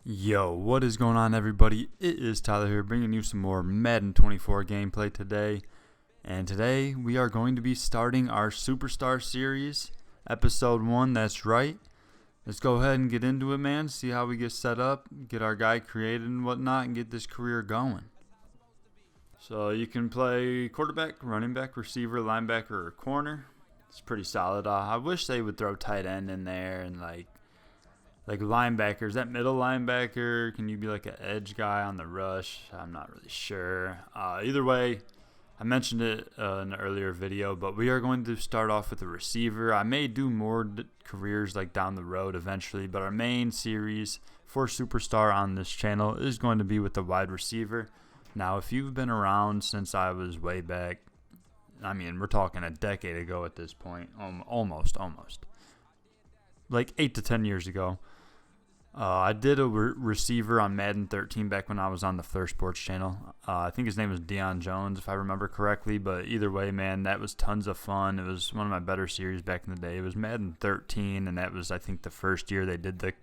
Yo, what is going on, everybody? It is Tyler here, bringing you some more Madden 24 gameplay today. And today we are going to be starting our Superstar series, episode 1. That's right. Let's go ahead and get into it, man. See how we get set up, get our guy created and whatnot, and get this career going. So you can play quarterback, running back, receiver, linebacker, or corner. It's pretty solid. I wish they would throw tight end in there and like linebackers, that middle linebacker, can you be like an edge guy on the rush? I'm not really sure. Either way, I mentioned it in an earlier video, but we are going to start off with a receiver. I may do more careers like down the road eventually, but our main series for Superstar on this channel is going to be with the wide receiver. Now, if you've been around since I was way back, I mean, we're talking a decade ago at this point, almost. Like 8 to 10 years ago. I did a receiver on Madden 13 back when I was on the Fleur Sports channel. I think his name was Deion Jones, if I remember correctly. But either way, man, that was tons of fun. It was one of my better series back in the day. It was Madden 13, and that was, I think, the first year they did the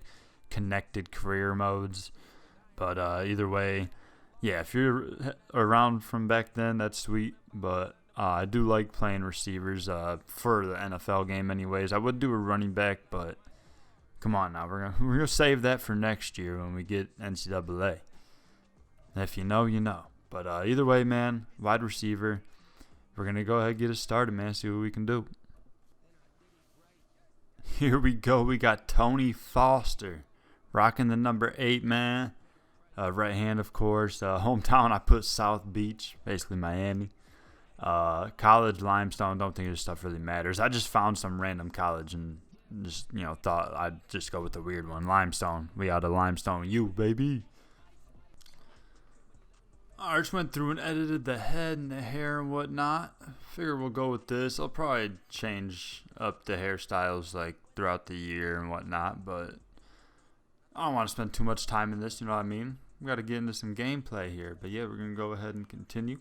connected career modes. But either way, yeah, if you're around from back then, that's sweet. But I do like playing receivers for the NFL game anyways. I would do a running back, but come on now, we're gonna save that for next year when we get NCAA. If you know, you know. But either way, man, wide receiver, we're gonna go ahead and get it started, man. See what we can do. Here we go. We got Tony Foster rocking the number 8, man. Right hand, of course. Hometown, I put South Beach, basically Miami. College, Limestone. Don't think this stuff really matters. I just found some random college and just, thought I'd just go with the weird one. Limestone. We out of Limestone U, baby. I just went through and edited the head and the hair and whatnot. Figure we'll go with this. I'll probably change up the hairstyles like throughout the year and whatnot, but I don't want to spend too much time in this, you know what I mean? We got to get into some gameplay here. But yeah, we're going to go ahead and continue.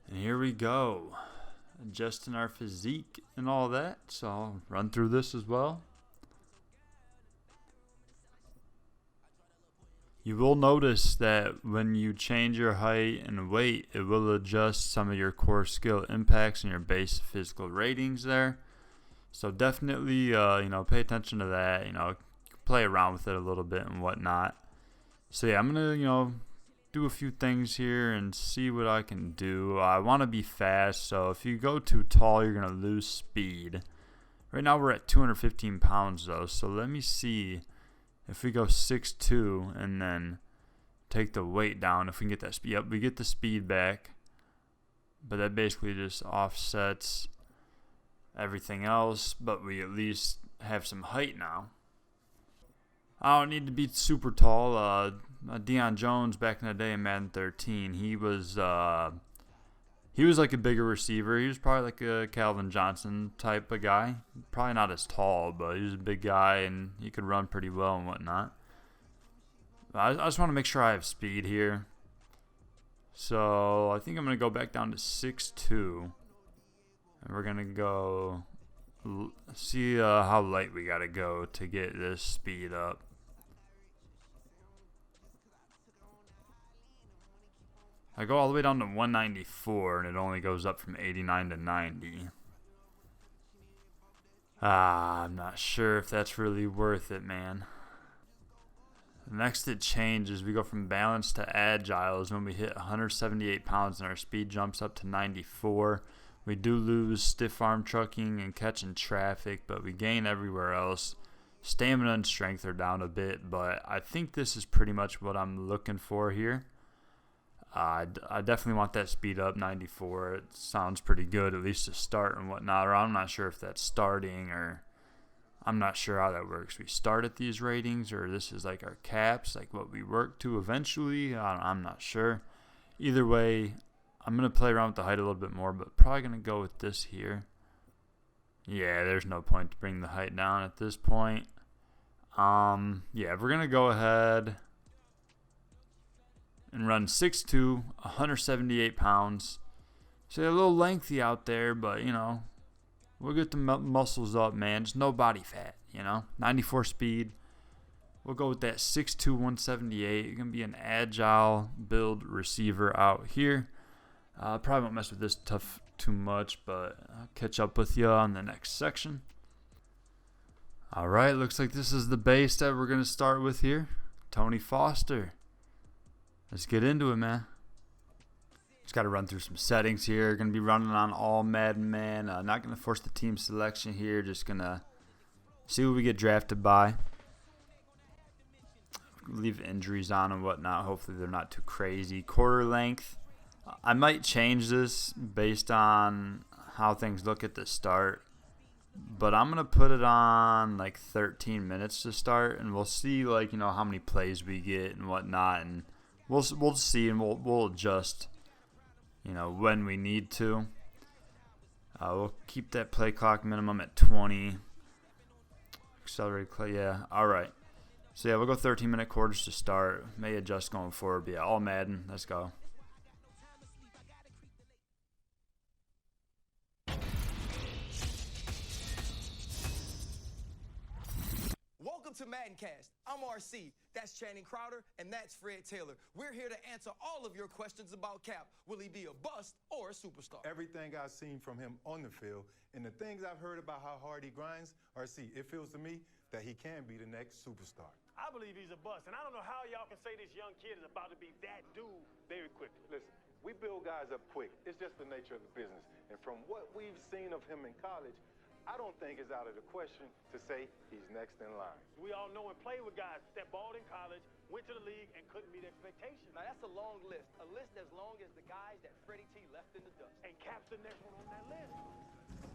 And here we go. Adjusting our physique and all that, so I'll run through this as well. You will notice that when you change your height and weight, it will adjust some of your core skill impacts and your base physical ratings there. So definitely, pay attention to that. Play around with it a little bit and whatnot. So yeah, I'm gonna, do a few things here and see what I can do. I want to be fast, so if you go too tall, you're going to lose speed. Right now we're at 215 pounds, though, so let me see if we go 6'2", and then take the weight down, if we can get that speed. Yep, we get the speed back, but that basically just offsets everything else, but we at least have some height now. I don't need to be super tall. Deion Jones back in the day in Madden 13, he was like a bigger receiver. He was probably like a Calvin Johnson type of guy. Probably not as tall, but he was a big guy and he could run pretty well and whatnot. I just want to make sure I have speed here. So I think I'm going to go back down to 6'2", and we're going to go see how light we got to go to get this speed up. I go all the way down to 194, and it only goes up from 89 to 90. I'm not sure if that's really worth it, man. Next it changes. We go from balance to agile is when we hit 178 pounds and our speed jumps up to 94. We do lose stiff arm trucking and catching traffic, but we gain everywhere else. Stamina and strength are down a bit, but I think this is pretty much what I'm looking for here. I definitely want that speed up, 94. It sounds pretty good, at least to start and whatnot. Or I'm not sure if that's starting, or I'm not sure how that works. We start at these ratings, or this is like our caps, like what we work to eventually. I'm not sure. Either way, I'm going to play around with the height a little bit more, but probably going to go with this here. Yeah, there's no point to bring the height down at this point. Yeah, we're going to go ahead and run 6'2", 178 pounds. So a little lengthy out there, but, we'll get the muscles up, man. Just no body fat, 94 speed. We'll go with that 6'2", 178. You're going to be an agile build receiver out here. Probably won't mess with this too much, but I'll catch up with you on the next section. All right, looks like this is the base that we're going to start with here. Tony Foster. Let's get into it, man. Just got to run through some settings here. Going to be running on all Madden, man. Not going to force the team selection here. Just going to see what we get drafted by. Leave injuries on and whatnot. Hopefully they're not too crazy. Quarter length. I might change this based on how things look at the start. But I'm going to put it on like 13 minutes to start. And we'll see like, how many plays we get and whatnot. And we'll see and we'll adjust, when we need to. We'll keep that play clock minimum at 20. Accelerate play, yeah. All right. So, yeah, we'll go 13-minute quarters to start. May adjust going forward. But, yeah, all Madden. Let's go. Welcome to Maddencast. I'm RC. That's Channing Crowder, and that's Fred Taylor. We're here to answer all of your questions about Cap. Will he be a bust or a superstar? Everything I've seen from him on the field and the things I've heard about how hard he grinds, RC, it feels to me that he can be the next superstar. I believe he's a bust, and I don't know how y'all can say this young kid is about to be that dude very quickly. Listen, we build guys up quick. It's just the nature of the business. And from what we've seen of him in college, I don't think it's out of the question to say he's next in line. We all know and played with guys that balled in college, went to the league, and couldn't meet expectations. Now, that's a long list. A list as long as the guys that Freddie T left in the dust. And Cap's the next one on that list.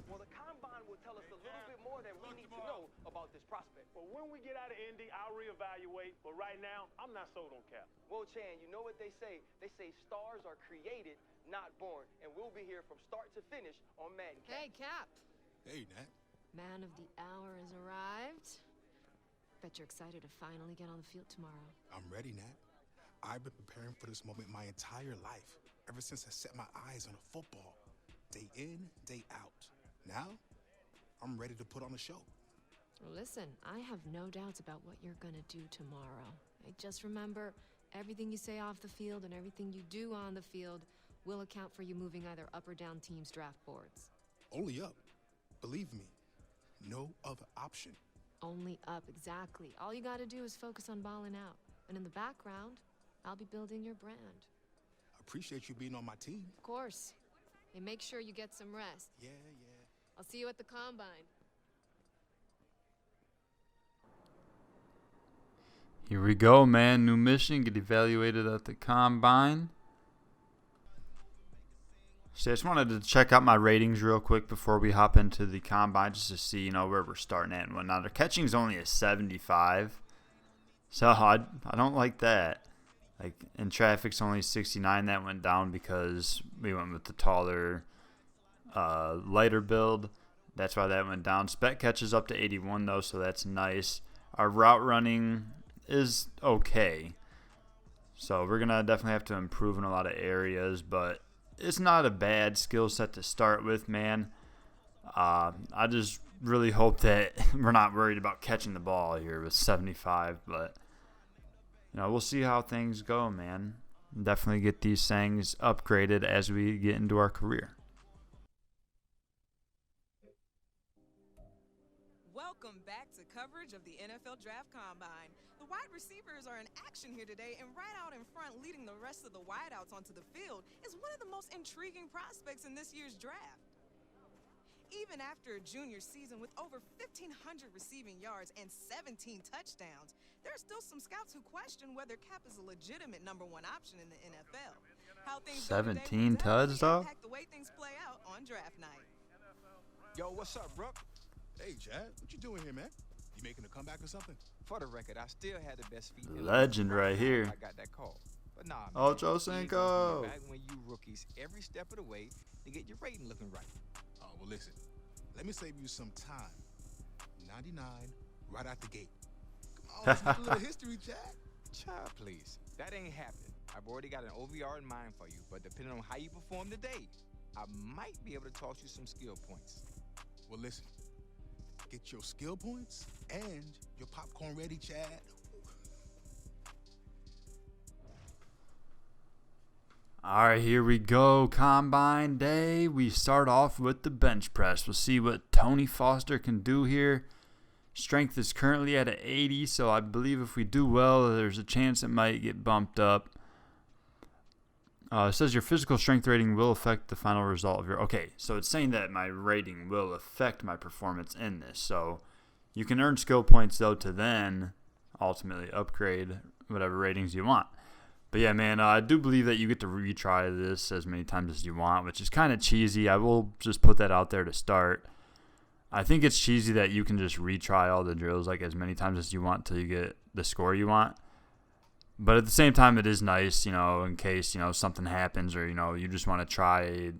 Well, the Combine will tell us a little bit more than we need to know about this prospect. But when we get out of Indy, I'll reevaluate. But right now, I'm not sold on Cap. Well, Chan, you know what they say? They say stars are created, not born. And we'll be here from start to finish on Madden. Hey, Cap. Hey, Nat. Man of the hour has arrived. Bet you're excited to finally get on the field tomorrow. I'm ready, Nat. I've been preparing for this moment my entire life, ever since I set my eyes on a football. Day in, day out. Now, I'm ready to put on a show. Well, listen, I have no doubts about what you're gonna do tomorrow. Just remember, everything you say off the field and everything you do on the field will account for you moving either up or down teams' draft boards. Only up. Believe me, no other option. Only up, exactly. All you gotta do is focus on balling out. And in the background, I'll be building your brand. Appreciate you being on my team. Of course. And make sure you get some rest. Yeah. I'll see you at the Combine. Here we go, man. New mission. Get evaluated at the Combine. So I just wanted to check out my ratings real quick before we hop into the Combine just to see, where we're starting at and whatnot. Our catching's only a 75. So I don't like that. Like, in traffic's only 69. That went down because we went with the taller, lighter build. That's why that went down. Spec catches up to 81, though, so that's nice. Our route running is okay. So we're going to definitely have to improve in a lot of areas, but it's not a bad skill set to start with, man. I just really hope that we're not worried about catching the ball here with 75, but we'll see how things go, man. Definitely get these things upgraded as we get into our career. Welcome back to coverage of the NFL Draft Combine. The wide receivers are in action here today, and right out in front, leading the rest of the wideouts onto the field, is one of the most intriguing prospects in this year's draft. Even after a junior season with over 1,500 receiving yards and 17 touchdowns, there are still some scouts who question whether Cap is a legitimate #1 option in the NFL. How things 17 tuds, though? The way things play out on draft night. Yo, what's up, bro? Hey, Chad, what you doing here, man? You making a comeback or something? For the record, I still had the best feet. Legend right here. I got that call. But nah, man, Ocho Cinco. back when you rookies every step of the way to get your rating looking right. Oh, well, listen. Let me save you some time. 99, right out the gate. Come on, let's make a little history, Chad. Child, please. That ain't happening. I've already got an OVR in mind for you, but depending on how you perform today, I might be able to toss you some skill points. Well, listen. Get your skill points and your popcorn ready, Chad. All right, here we go. Combine day. We start off with the bench press. We'll see what Tony Foster can do here. Strength is currently at an 80, so I believe if we do well, there's a chance it might get bumped up. It says your physical strength rating will affect the final result of your... Okay, so it's saying that my rating will affect my performance in this. So you can earn skill points, though, to then ultimately upgrade whatever ratings you want. But yeah, man, I do believe that you get to retry this as many times as you want, which is kind of cheesy. I will just put that out there to start. I think it's cheesy that you can just retry all the drills like as many times as you want till you get the score you want. But at the same time, it is nice, in case, something happens or, you just want to try,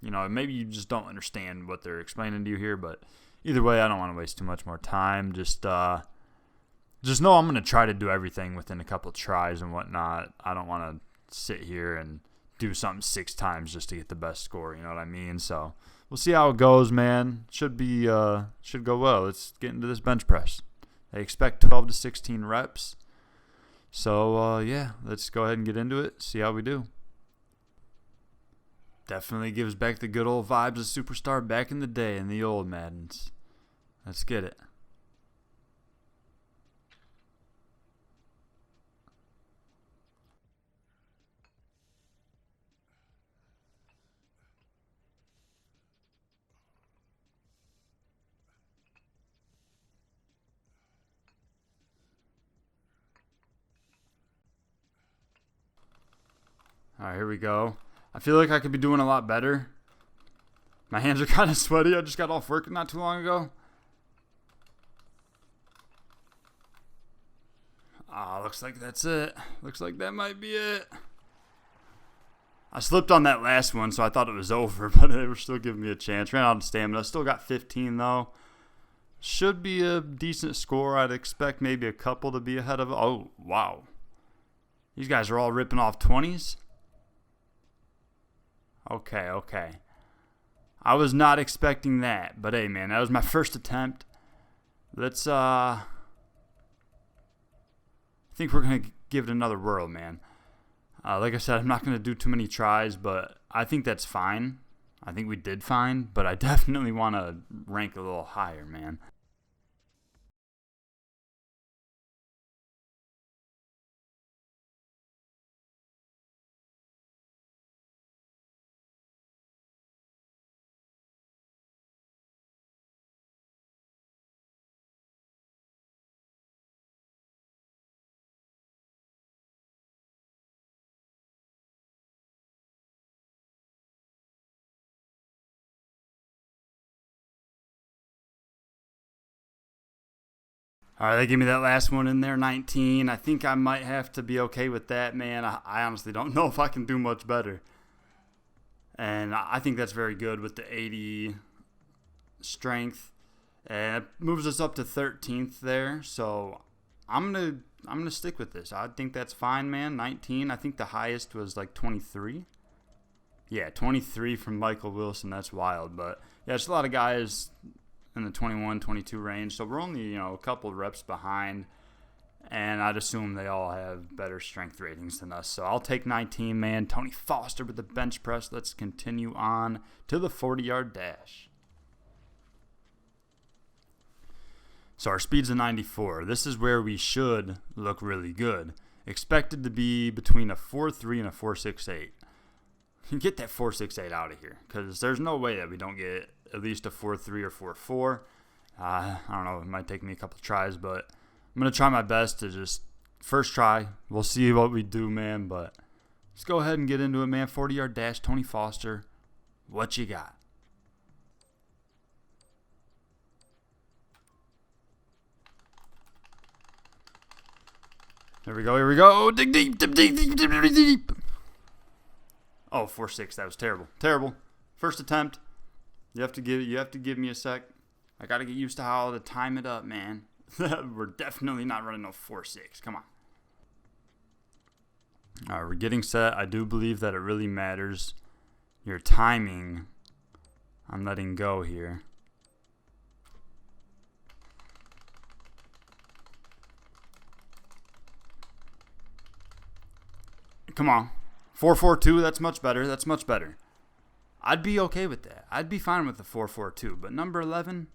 maybe you just don't understand what they're explaining to you here. But either way, I don't want to waste too much more time. Just know I'm going to try to do everything within a couple tries and whatnot. I don't want to sit here and do something 6 times just to get the best score, you know what I mean? So we'll see how it goes, man. Should go well. Let's get into this bench press. They expect 12 to 16 reps. So, yeah, let's go ahead and get into it, see how we do. Definitely gives back the good old vibes of Superstar back in the day in the old Maddens. Let's get it. All right, here we go. I feel like I could be doing a lot better. My hands are kind of sweaty. I just got off work not too long ago. Looks like that's it. Looks like that might be it. I slipped on that last one, so I thought it was over, but they were still giving me a chance. Ran out of stamina. Still got 15, though. Should be a decent score. I'd expect maybe a couple to be ahead of... Oh, wow. These guys are all ripping off 20s? Okay. I was not expecting that, but hey, man, that was my first attempt. Let's, I think we're going to give it another whirl, man. Like I said, I'm not going to do too many tries, but I think that's fine. I think we did fine, but I definitely want to rank a little higher, man. All right, they give me that last one in there, 19. I think I might have to be okay with that, man. I honestly don't know if I can do much better. And I think that's very good with the 80 strength. And it moves us up to 13th there. So I'm gonna stick with this. I think that's fine, man. 19. I think the highest was like 23. Yeah, 23 from Michael Wilson. That's wild. But yeah, it's a lot of guys in the 21, 22 range. So we're only, a couple reps behind. And I'd assume they all have better strength ratings than us. So I'll take 19, man. Tony Foster with the bench press. Let's continue on to the 40-yard dash. So our speed's a 94. This is where we should look really good. Expected to be between a 4.3 and a 4.68. Get that 4.68 out of here, because there's no way that we don't get at least a 4.3 or 4.4. I don't know. It might take me a couple tries, but I'm going to try my best to just first try. We'll see what we do, man, but let's go ahead and get into it, man. 40-yard dash, Tony Foster. What you got? Here we go. Dig deep, dip deep, deep, deep, deep, deep. Oh, 4.6. That was terrible. Terrible. First attempt. You have to give me a sec. I got to get used to how to time it up, man. We're definitely not running no 4.6. Come on. All right, we're getting set. I do believe that it really matters your timing on letting go here. Come on. 4.42, that's much better. That's much better. I'd be okay with that. I'd be fine with the 4.42. But number 11,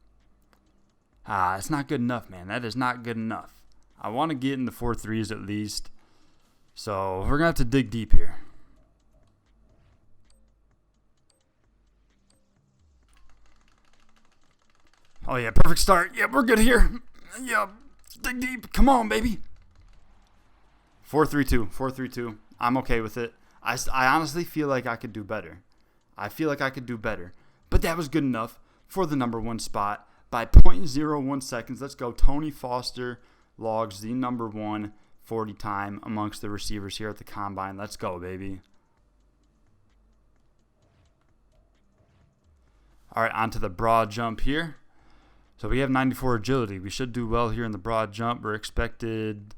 it's not good enough, man. That is not good enough. I want to get in the 4.3s at least. So we're going to have to dig deep here. Oh, yeah, perfect start. Yeah, we're good here. Yeah, dig deep. Come on, baby. 4.32. 4.32. I'm okay with it. I honestly feel like I could do better. But that was good enough for the number 1 spot by 0.01 seconds. Let's go. Tony Foster logs the number 1 40 time amongst the receivers here at the Combine. Let's go, baby. All right, on to the broad jump here. So we have 94 agility. We should do well here in the broad jump. We're expected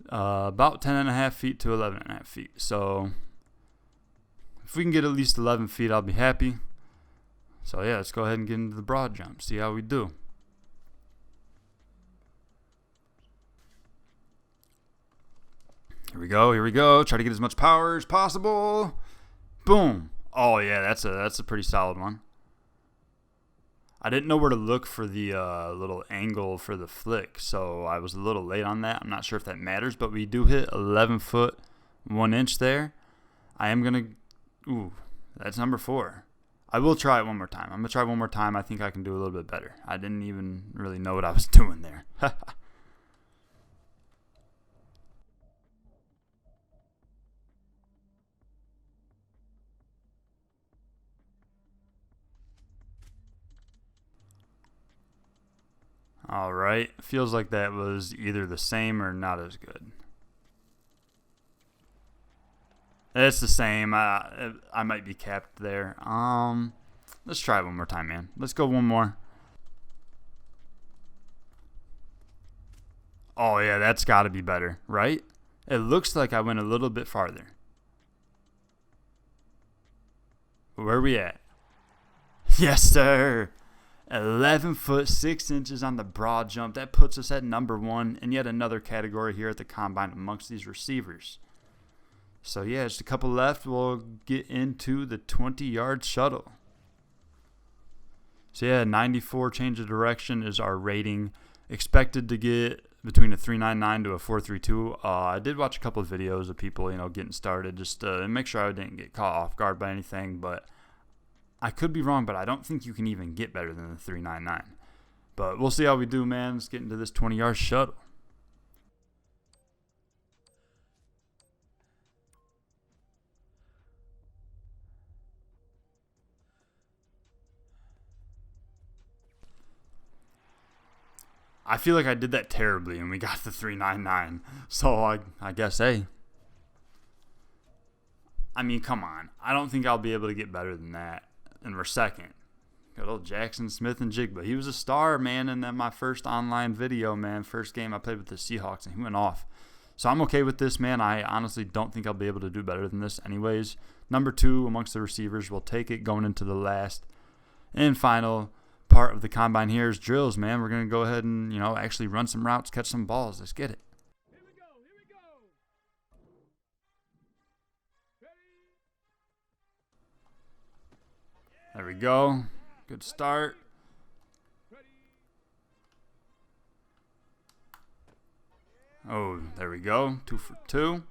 about 10.5 feet to 11.5 feet. So if we can get at least 11 feet, I'll be happy. So yeah, let's go ahead and get into the broad jump. See how we do. Here we go. Here we go. Try to get as much power as possible. Boom. Oh yeah, that's a pretty solid one. I didn't know where to look for the little angle for the flick, so I was a little late on that. I'm not sure if that matters, but we do hit 11 foot 1 inch there. I am going to... Ooh, that's number 4. I will try it one more time. I'm going to try one more time. I think I can do a little bit better. I didn't even really know what I was doing there. All right. Feels like that was either the same or not as good. It's the same. I might be capped there. Let's try it one more time, man. Let's go one more. Oh, yeah, that's got to be better, right? It looks like I went a little bit farther. Where are we at? Yes, sir. 11 foot 6 inches on the broad jump. That puts us at number 1 in yet another category here at the Combine amongst these receivers. So yeah, just a couple left. We'll get into the 20-yard shuttle. So yeah, 94 change of direction is our rating. Expected to get between a 3.99 to a 4.32. I did watch a couple of videos of people, getting started just to make sure I didn't get caught off guard by anything, but I could be wrong, but I don't think you can even get better than the 3.99. But we'll see how we do, man. Let's get into this 20-yard shuttle. I feel like I did that terribly and we got the 3.99. So I guess, hey. I mean, come on. I don't think I'll be able to get better than that. And we're second. Good old Jackson Smith and Jigba. He was a star, man, in my first online video, man. First game I played with the Seahawks, and he went off. So I'm okay with this, man. I honestly don't think I'll be able to do better than this anyways. Number 2 amongst the receivers. We'll take it going into the last and final part of the Combine here is drills, man. We're going to go ahead and, actually run some routes, catch some balls. Let's get it. Here we go. There we go. Good start. Oh, there we go. 2 for 2.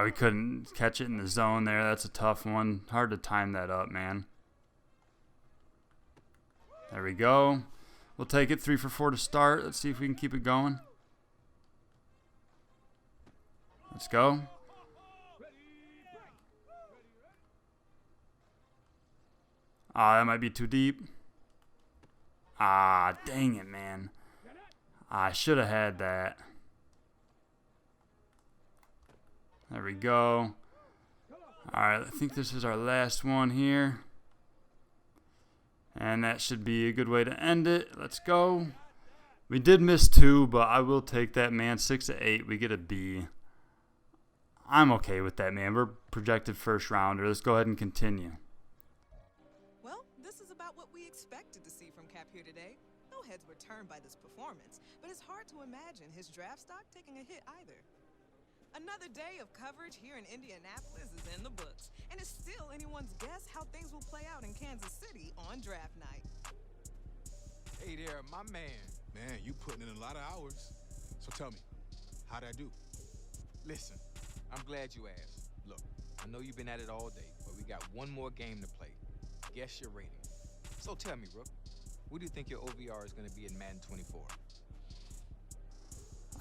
We couldn't catch it in the zone there. That's a tough one. Hard to time that up, man. There we go. We'll take it 3 for 4 to start. Let's see if we can keep it going. Let's go. That might be too deep. Dang it, man. I should have had that. There we go. Alright, I think this is our last one here. And that should be a good way to end it. Let's go. We did miss 2, but I will take that, man. 6 to 8, we get a B. I'm okay with that, man. We're projected first rounder. Let's go ahead and continue. Well, this is about what we expected to see from Cap here today. No heads were turned by this performance, but it's hard to imagine his draft stock taking a hit either. Another day of coverage here in Indianapolis is in the books, and it's still anyone's guess how things will play out in Kansas City on draft night. Hey there, my man. Man, you putting in a lot of hours. So tell me, how'd I do? Listen, I'm glad you asked. Look, I know you've been at it all day, but we got one more game to play. Guess your rating. So tell me, Rook, what do you think your OVR is going to be in Madden 24?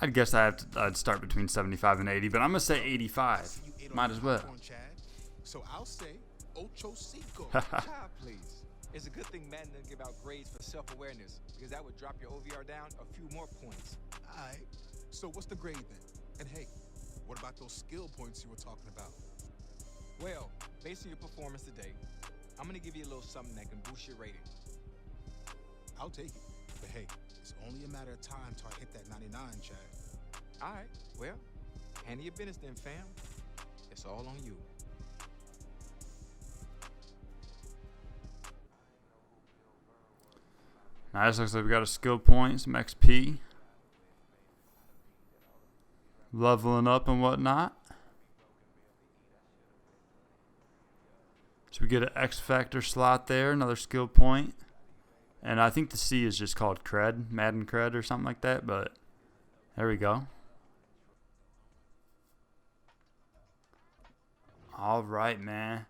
I'd guess I'd start between 75 and 80, but I'm going to say 85. Might as well. So I'll say Ocho Cinco. Child, please. It's a good thing Madden didn't give out grades for self-awareness, because that would drop your OVR down a few more points. All right. So what's the grade then? And hey, what about those skill points you were talking about? Well, based on your performance today, I'm going to give you a little something that can boost your rating. I'll take it. But hey, it's only a matter of time till I hit that 99, Chad. All right, well, handle your business then, fam. It's all on you. Nice, looks like we got a skill point, some XP. Leveling up and whatnot. So we get an X Factor slot there, another skill point. And I think the C is just called Cred, Madden Cred or something like that, but there we go. All right, man.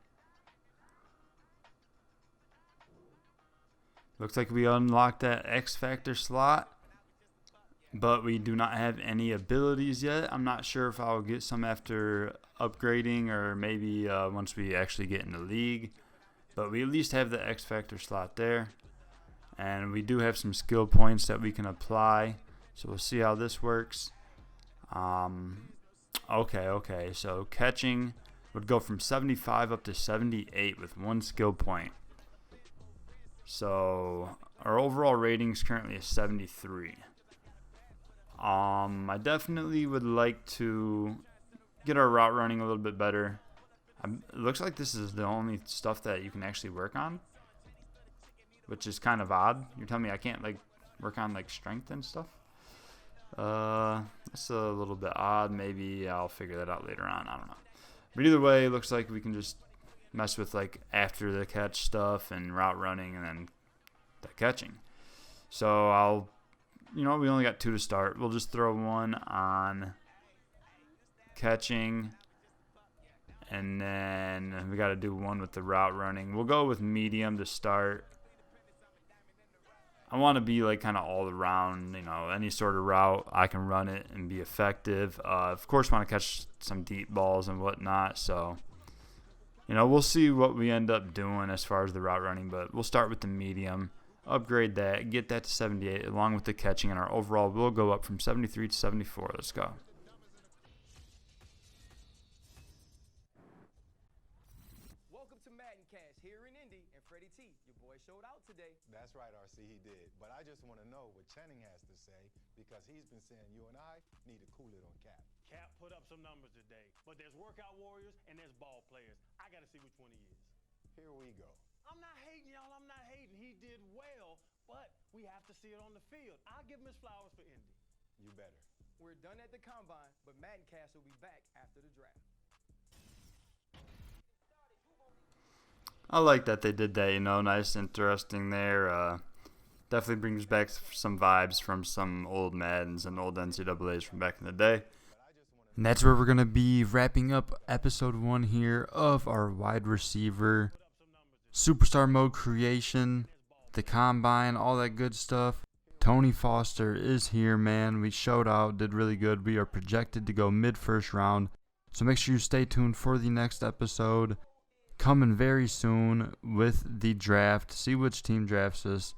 Looks like we unlocked that X Factor slot, but we do not have any abilities yet. I'm not sure if I'll get some after upgrading or maybe once we actually get in the league. But we at least have the X Factor slot there. And we do have some skill points that we can apply. So we'll see how this works. Okay. So catching would go from 75 up to 78 with one skill point. So our overall rating is currently a 73. I definitely would like to get our route running a little bit better. It looks like this is the only stuff that you can actually work on, which is kind of odd. You're telling me I can't like work on like strength and stuff? That's a little bit odd. Maybe I'll figure that out later on. I don't know. But either way, it looks like we can just mess with like after the catch stuff and route running and then the catching. So we only got 2 to start. We'll just throw one on catching, and then we got to do one with the route running. We'll go with medium to start. I want to be like kind of all around, any sort of route I can run it and be effective. Of course, want to catch some deep balls and whatnot. So, we'll see what we end up doing as far as the route running, but we'll start with the medium, upgrade that, get that to 78 along with the catching, and our overall will go up from 73 to 74. Let's go. Welcome to Madden Cast here in Indy, and Freddie T, your boy showed out today. That's right, RC, he did. But I just want to know what Channing has to say, because he's been saying you and I need to cool it on Cap. Cap put up some numbers today, but there's workout warriors and there's ball players. I got to see which one he is. Here we go. I'm not hating, y'all. I'm not hating. He did well, but we have to see it on the field. I'll give him his flowers for Indy. You better. We're done at the Combine, but Madden Cast will be back after the draft. I like that they did that, nice, interesting there. Definitely brings back some vibes from some old Maddens and old NCAAs from back in the day. And that's where we're going to be wrapping up episode 1 here of our wide receiver superstar mode creation, the combine, all that good stuff. Tony Foster is here, man. We showed out, did really good. We are projected to go mid-first round. So make sure you stay tuned for the next episode. Coming very soon with the draft. See which team drafts us.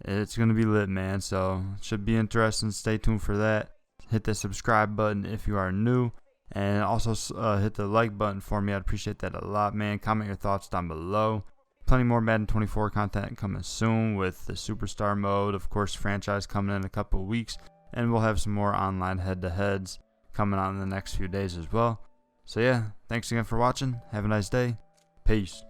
It's going to be lit, man. So it should be interesting. Stay tuned for that. Hit the subscribe button if you are new. And also hit the like button for me. I'd appreciate that a lot, man. Comment your thoughts down below. Plenty more Madden 24 content coming soon with the Superstar mode. Of course, franchise coming in a couple of weeks. And we'll have some more online head-to-heads coming on in the next few days as well. So yeah, thanks again for watching. Have a nice day. Peace.